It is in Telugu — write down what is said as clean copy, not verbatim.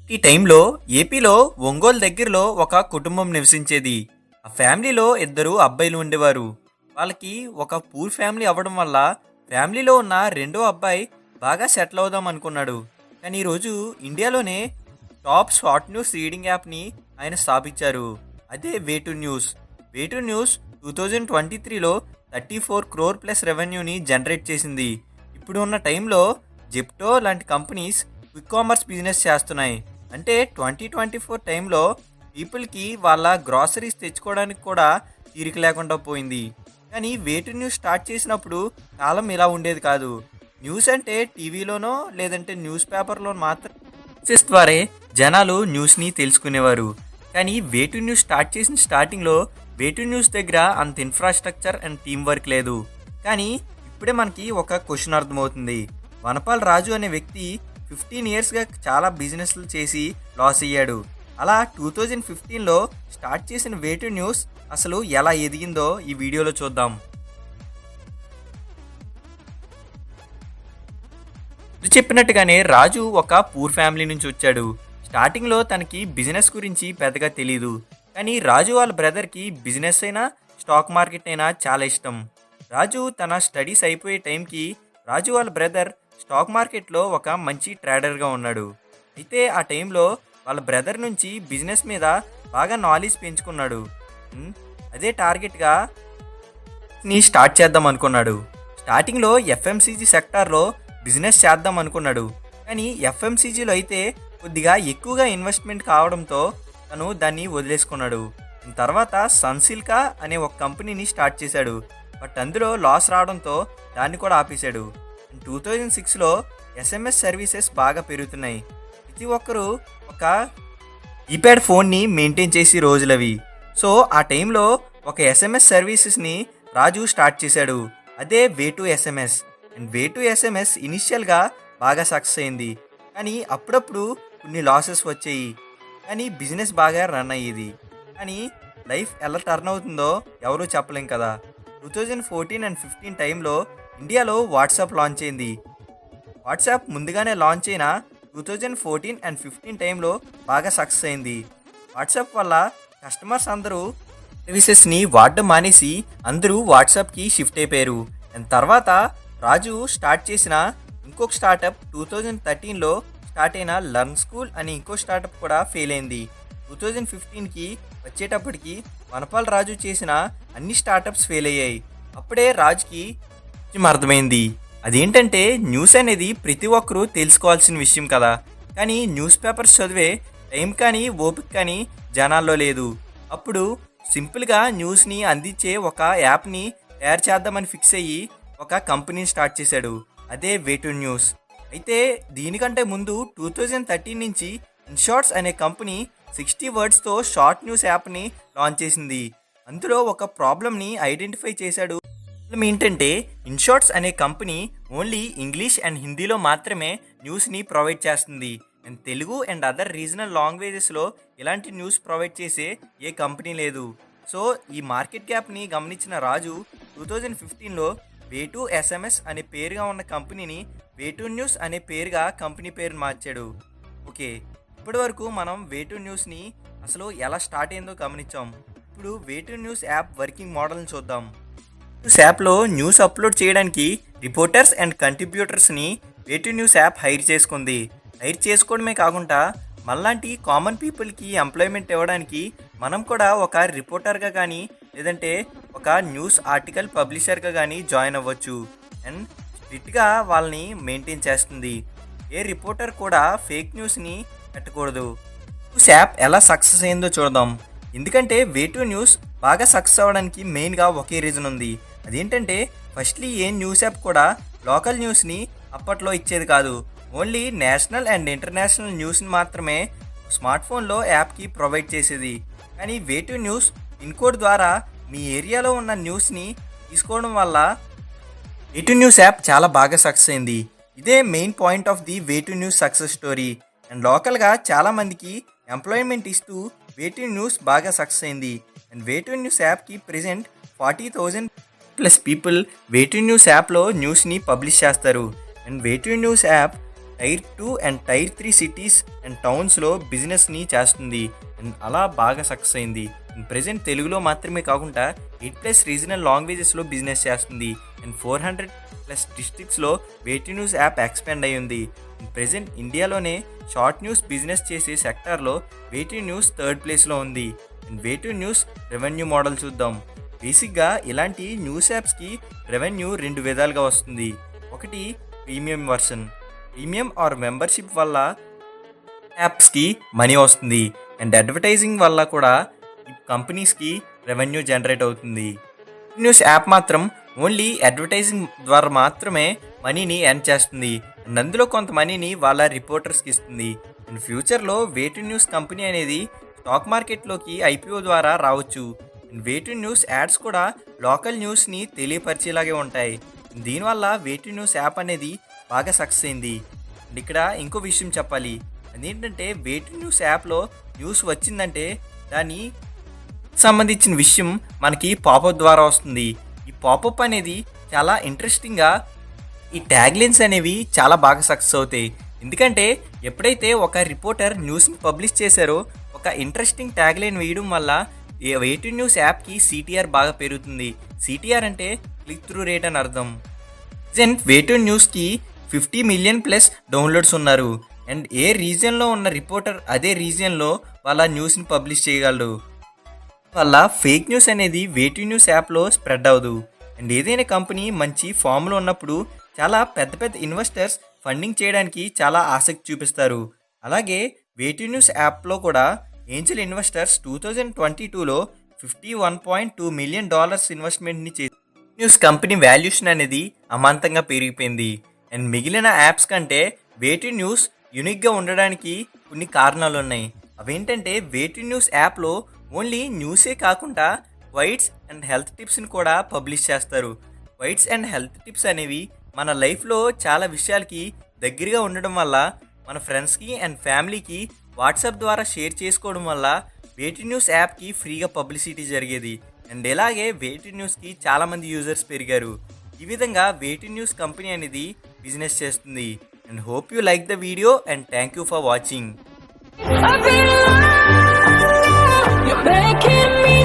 ఈ టైంలో ఏపీలో ఒంగోలు దగ్గరలో ఒక కుటుంబం నివసించేది. ఆ ఫ్యామిలీలో ఇద్దరు అబ్బాయిలు ఉండేవారు. వాళ్ళకి ఒక పూర్ ఫ్యామిలీ అవ్వడం వల్ల ఫ్యామిలీలో ఉన్న రెండో అబ్బాయి బాగా సెటిల్ అవుదాం అనుకున్నాడు. కానీ ఈరోజు ఇండియాలోనే టాప్ షార్ట్ న్యూస్ రీడింగ్ యాప్ని ఆయన స్థాపించారు. అదే వేటు న్యూస్. వేటు న్యూస్ 2023లో 34 crore ప్లస్ రెవెన్యూని జనరేట్ చేసింది. ఇప్పుడు ఉన్న టైంలో జెప్టో లాంటి కంపెనీస్ క్విక్ కామర్స్ బిజినెస్ చేస్తున్నాయి. అంటే 2024 టైంలో పీపుల్కి వాళ్ళ గ్రాసరీస్ తెచ్చుకోవడానికి కూడా తీరిక లేకుండా పోయింది. కానీ వేటు న్యూస్ స్టార్ట్ చేసినప్పుడు కాలం ఇలా ఉండేది కాదు. న్యూస్ అంటే టీవీలోనో లేదంటే న్యూస్ పేపర్లో మాత్రం యాక్సెస్ ద్వారా జనాలు న్యూస్ని తెలుసుకునేవారు. కానీ వేటు న్యూస్ స్టార్ట్ చేసిన స్టార్టింగ్లో వేటు న్యూస్ దగ్గర అంత ఇన్ఫ్రాస్ట్రక్చర్ అండ్ టీం వర్క్ లేదు. కానీ ఇప్పుడే మనకి ఒక క్వశ్చన్ అర్థమవుతుంది. వనపాల్ రాజు అనే వ్యక్తి 15 ఇయర్స్గా చాలా బిజినెస్లు చేసి లాస్ అయ్యాడు. అలా 2015లో స్టార్ట్ చేసిన వేటు న్యూస్ అసలు ఎలా ఎదిగిందో ఈ వీడియోలో చూద్దాం. ఇది చెప్పినట్టుగానే రాజు ఒక పూర్ ఫ్యామిలీ నుంచి వచ్చాడు. స్టార్టింగ్లో తనకి బిజినెస్ గురించి పెద్దగా తెలియదు. కానీ రాజు వాళ్ళ బ్రదర్కి బిజినెస్ అయినా స్టాక్ మార్కెట్ అయినా చాలా ఇష్టం. రాజు తన స్టడీస్ అయిపోయే టైంకి రాజు వాళ్ళ బ్రదర్ స్టాక్ మార్కెట్లో ఒక మంచి ట్రేడర్గా ఉన్నాడు. అయితే ఆ టైంలో వాళ్ళ బ్రదర్ నుంచి బిజినెస్ మీద బాగా నాలెడ్జ్ పెంచుకున్నాడు. అదే టార్గెట్గా ని స్టార్ట్ చేద్దాం అనుకున్నాడు. స్టార్టింగ్లో ఎఫ్ఎంసీజీ సెక్టార్లో బిజినెస్ చేద్దాం అనుకున్నాడు. కానీ ఎఫ్ఎంసీజీలో అయితే కొద్దిగా ఎక్కువగా ఇన్వెస్ట్మెంట్ కావడంతో తను దాన్ని వదిలేసుకున్నాడు. తర్వాత సన్సిల్కా అనే ఒక కంపెనీని స్టార్ట్ చేశాడు. బట్ అందులో లాస్ రావడంతో దాన్ని కూడా ఆపేశాడు. 2006లో ఎస్ఎంఎస్ సర్వీసెస్ బాగా పెరుగుతున్నాయి. ప్రతి ఒక్కరూ ఒక కీప్యాడ్ ఫోన్ని మెయింటైన్ చేసి రోజులవి. సో ఆ టైంలో ఒక ఎస్ఎంఎస్ సర్వీసెస్ని రాజు స్టార్ట్ చేశాడు. అదే వేటు ఎస్ఎంఎస్. అండ్ వేటు ఎస్ఎంఎస్ ఇనిషియల్గా బాగా సక్సెస్ అయింది. కానీ అప్పుడప్పుడు కొన్ని లాసెస్ వచ్చాయి. కానీ బిజినెస్ బాగా రన్ అయ్యేది. కానీ లైఫ్ ఎలా టర్న్ అవుతుందో ఎవరూ చెప్పలేం కదా. 2014 అండ్ 15 టైంలో ఇండియాలో వాట్సాప్ లాంచ్ అయింది. వాట్సాప్ ముందుగానే లాంచ్ అయిన 2014 అండ్ 15 టైంలో బాగా సక్సెస్ అయింది. వాట్సాప్ వల్ల కస్టమర్స్ అందరూ సర్వీసెస్ని వాడడం మానేసి అందరూ వాట్సాప్కి షిఫ్ట్ అయిపోయారు. అండ్ తర్వాత రాజు స్టార్ట్ చేసిన ఇంకొక స్టార్టప్ 2013లో స్టార్ట్ అయిన లర్న్ స్కూల్ అని ఇంకో స్టార్టప్ కూడా ఫెయిల్ అయింది. 2015కి వచ్చేటప్పటికి వనపాల్ రాజు చేసిన అన్ని స్టార్టప్స్ ఫెయిల్ అయ్యాయి. అప్పుడే రాజుకి అర్థమైంది. అదేంటంటే న్యూస్ అనేది ప్రతి ఒక్కరూ తెలుసుకోవాల్సిన విషయం కదా. కానీ న్యూస్ పేపర్స్ చదివే టైం కానీ ఓపిక కానీ జనాల్లో లేదు. అప్పుడు సింపుల్గా న్యూస్ని అందించే ఒక యాప్ని తయారు చేద్దామని ఫిక్స్ అయ్యి ఒక కంపెనీని స్టార్ట్ చేశాడు. అదే వేటు న్యూస్. అయితే దీనికంటే ముందు 2013 నుంచి ఇన్షార్ట్స్ అనే కంపెనీ 60 వర్డ్స్తో షార్ట్ న్యూస్ యాప్ని లాంచ్ చేసింది. అందులో ఒక ప్రాబ్లమ్ని ఐడెంటిఫై చేశాడు. ఏంటంటే ఇన్షార్ట్స్ అనే కంపెనీ ఓన్లీ ఇంగ్లీష్ అండ్ హిందీలో మాత్రమే న్యూస్ని ప్రొవైడ్ చేస్తుంది. And Telugu and other regional లాంగ్వేజెస్లో ఇలాంటి న్యూస్ ప్రొవైడ్ చేసే ఏ కంపెనీ లేదు. సో ఈ మార్కెట్ గ్యాప్ని గమనించిన రాజు 2015లో వేటు ఎస్ఎంఎస్ అనే పేరుగా ఉన్న కంపెనీని వేటు న్యూస్ అనే పేరుగా కంపెనీ పేరు మార్చాడు. ఓకే, ఇప్పటి వరకు మనం వేటు న్యూస్ని అసలు ఎలా స్టార్ట్ అయిందో గమనించాం. ఇప్పుడు వేటు న్యూస్ యాప్ వర్కింగ్ మోడల్ని చూద్దాం. న్యూస్ యాప్లో న్యూస్ అప్లోడ్ చేయడానికి రిపోర్టర్స్ అండ్ కంట్రిబ్యూటర్స్ని వేటు న్యూస్ యాప్ హైర్ చేసుకుంది. హైర్ చేసుకోవడమే కాకుండా మనలాంటి కామన్ పీపుల్కి ఎంప్లాయ్మెంట్ ఇవ్వడానికి మనం కూడా ఒక రిపోర్టర్గా కానీ లేదంటే ఒక న్యూస్ ఆర్టికల్ పబ్లిషర్గా కానీ జాయిన్ అవ్వచ్చు. అండ్ స్ట్రిక్ట్గా వాళ్ళని మెయింటైన్ చేస్తుంది. ఏ రిపోర్టర్ కూడా ఫేక్ న్యూస్ని పెట్టకూడదు. న్యూస్ యాప్ ఎలా సక్సెస్ అయిందో చూద్దాం. ఎందుకంటే వేటు న్యూస్ బాగా సక్సెస్ అవ్వడానికి మెయిన్గా ఒకే రీజన్ ఉంది. అదేంటంటే ఫస్ట్లీ ఏ న్యూస్ యాప్ కూడా లోకల్ న్యూస్ని అప్పట్లో ఇచ్చేది కాదు. ఓన్లీ నేషనల్ అండ్ ఇంటర్నేషనల్ న్యూస్ని మాత్రమే స్మార్ట్ ఫోన్లో యాప్కి ప్రొవైడ్ చేసేది. కానీ వేటు న్యూస్ పిన్ కోడ్ ద్వారా మీ ఏరియాలో ఉన్న న్యూస్ని తీసుకోవడం వల్ల వేటు న్యూస్ యాప్ చాలా బాగా సక్సెస్ అయింది. ఇదే మెయిన్ పాయింట్ ఆఫ్ ది వేటు న్యూస్ సక్సెస్ స్టోరీ. అండ్ లోకల్గా చాలామందికి ఎంప్లాయ్మెంట్ ఇస్తూ వేటు న్యూస్ బాగా సక్సెస్ అయింది. అండ్ వేటు న్యూస్ యాప్కి present 40,000 plus people way two news యాప్లో న్యూస్ని పబ్లిష్ చేస్తారు. And way two news app tier 2 and tier 3 cities and టౌన్స్లో బిజినెస్ని చేస్తుంది అండ్ అలా బాగా సక్సెస్ అయింది. అండ్ ప్రజెంట్ తెలుగులో మాత్రమే కాకుండా 8+ రీజనల్ లాంగ్వేజెస్లో బిజినెస్ చేస్తుంది అండ్ 400+ డిస్ట్రిక్ట్స్లో వేటి న్యూస్ యాప్ ఎక్స్పాండ్ అయి ఉంది. ప్రజెంట్ ఇండియాలోనే షార్ట్ న్యూస్ బిజినెస్ చేసే సెక్టార్లో వేటి న్యూస్ 3rd ప్లేస్లో ఉంది. అండ్ వేటి న్యూస్ రెవెన్యూ మోడల్ చూద్దాం. బేసిక్గా ఇలాంటి న్యూస్ యాప్స్కి రెవెన్యూ 2 విధాలుగా వస్తుంది. ఒకటి premium version. Premium or membership వల్ల యాప్స్కి మనీ వస్తుంది అండ్ అడ్వర్టైజింగ్ వల్ల కూడా ఈ కంపెనీస్కి రెవెన్యూ జనరేట్ అవుతుంది. న్యూస్ యాప్ మాత్రం ఓన్లీ అడ్వర్టైజింగ్ ద్వారా మాత్రమే మనీని ఎర్న్ చేస్తుంది అండ్ అందులో కొంత మనీని వాళ్ళ రిపోర్టర్స్కి ఇస్తుంది. అండ్ ఫ్యూచర్లో వేటు న్యూస్ కంపెనీ అనేది స్టాక్ మార్కెట్లోకి ఐపీఓ ద్వారా రావచ్చు. అండ్ వేటు న్యూస్ యాడ్స్ కూడా లోకల్ న్యూస్ని తెలియపరిచేలాగే ఉంటాయి. దీనివల్ల వేటు న్యూస్ యాప్ అనేది బాగా సక్సెస్ అయింది. అండ్ ఇక్కడ ఇంకో విషయం చెప్పాలి, అదేంటంటే వేటు న్యూస్ యాప్లో న్యూస్ వచ్చిందంటే దాని సంబంధించిన విషయం మనకి పాపప్ ద్వారా వస్తుంది. ఈ పాపప్ అనేది చాలా ఇంట్రెస్టింగ్గా ఈ ట్యాగ్లైన్స్ అనేవి చాలా బాగా సక్సెస్ అవుతాయి. ఎందుకంటే ఎప్పుడైతే ఒక రిపోర్టర్ న్యూస్ని పబ్లిష్ చేశారో ఒక ఇంట్రెస్టింగ్ ట్యాగ్లైన్ వేయడం వల్ల వేటు న్యూస్ యాప్కి సిటిఆర్ బాగా పెరుగుతుంది. సిటిఆర్ అంటే క్లిక్ త్రూ రేట్ అని అర్థం. ప్రజెంట్ వేటు న్యూస్కి 50 మిలియన్+ డౌన్లోడ్స్ ఉన్నారు అండ్ ఏ రీజియన్లో ఉన్న రిపోర్టర్ అదే రీజియన్లో వాళ్ళ న్యూస్ని పబ్లిష్ చేయగలరు. వల్ల ఫేక్ న్యూస్ అనేది వేటు న్యూస్ యాప్లో స్ప్రెడ్ అవ్వదు. అండ్ ఏదైనా కంపెనీ మంచి ఫామ్లో ఉన్నప్పుడు చాలా పెద్ద ఇన్వెస్టర్స్ ఫండింగ్ చేయడానికి చాలా ఆసక్తి చూపిస్తారు. అలాగే వేటు న్యూస్ యాప్లో కూడా ఏంజల్ ఇన్వెస్టర్స్ 2022లో $51.2 మిలియన్ ఇన్వెస్ట్మెంట్ని చేసి న్యూస్ కంపెనీ వాల్యుయేషన్ అనేది అమాంతంగా పెరిగిపోయింది. అండ్ మిగిలిన యాప్స్ కంటే వేటు న్యూస్ యూనిక్గా ఉండడానికి కొన్ని కారణాలు ఉన్నాయి. అవేంటంటే వేటు న్యూస్ యాప్లో ఓన్లీ న్యూసే కాకుండా వైట్స్ అండ్ హెల్త్ టిప్స్ని కూడా పబ్లిష్ చేస్తారు. వైట్స్ అండ్ హెల్త్ టిప్స్ అనేవి మన లైఫ్లో చాలా విషయాలకి దగ్గరగా ఉండడం వల్ల మన ఫ్రెండ్స్కి అండ్ ఫ్యామిలీకి వాట్సాప్ ద్వారా షేర్ చేసుకోవడం వల్ల వేటు న్యూస్ యాప్కి ఫ్రీగా పబ్లిసిటీ జరిగేది. అండ్ ఇలాగే వేటు న్యూస్కి చాలామంది యూజర్స్ పెరిగారు. ఈ విధంగా వేటు న్యూస్ కంపెనీ అనేది బిజినెస్ చేస్తుంది. And hope you like the video and thank you for watching. You're making me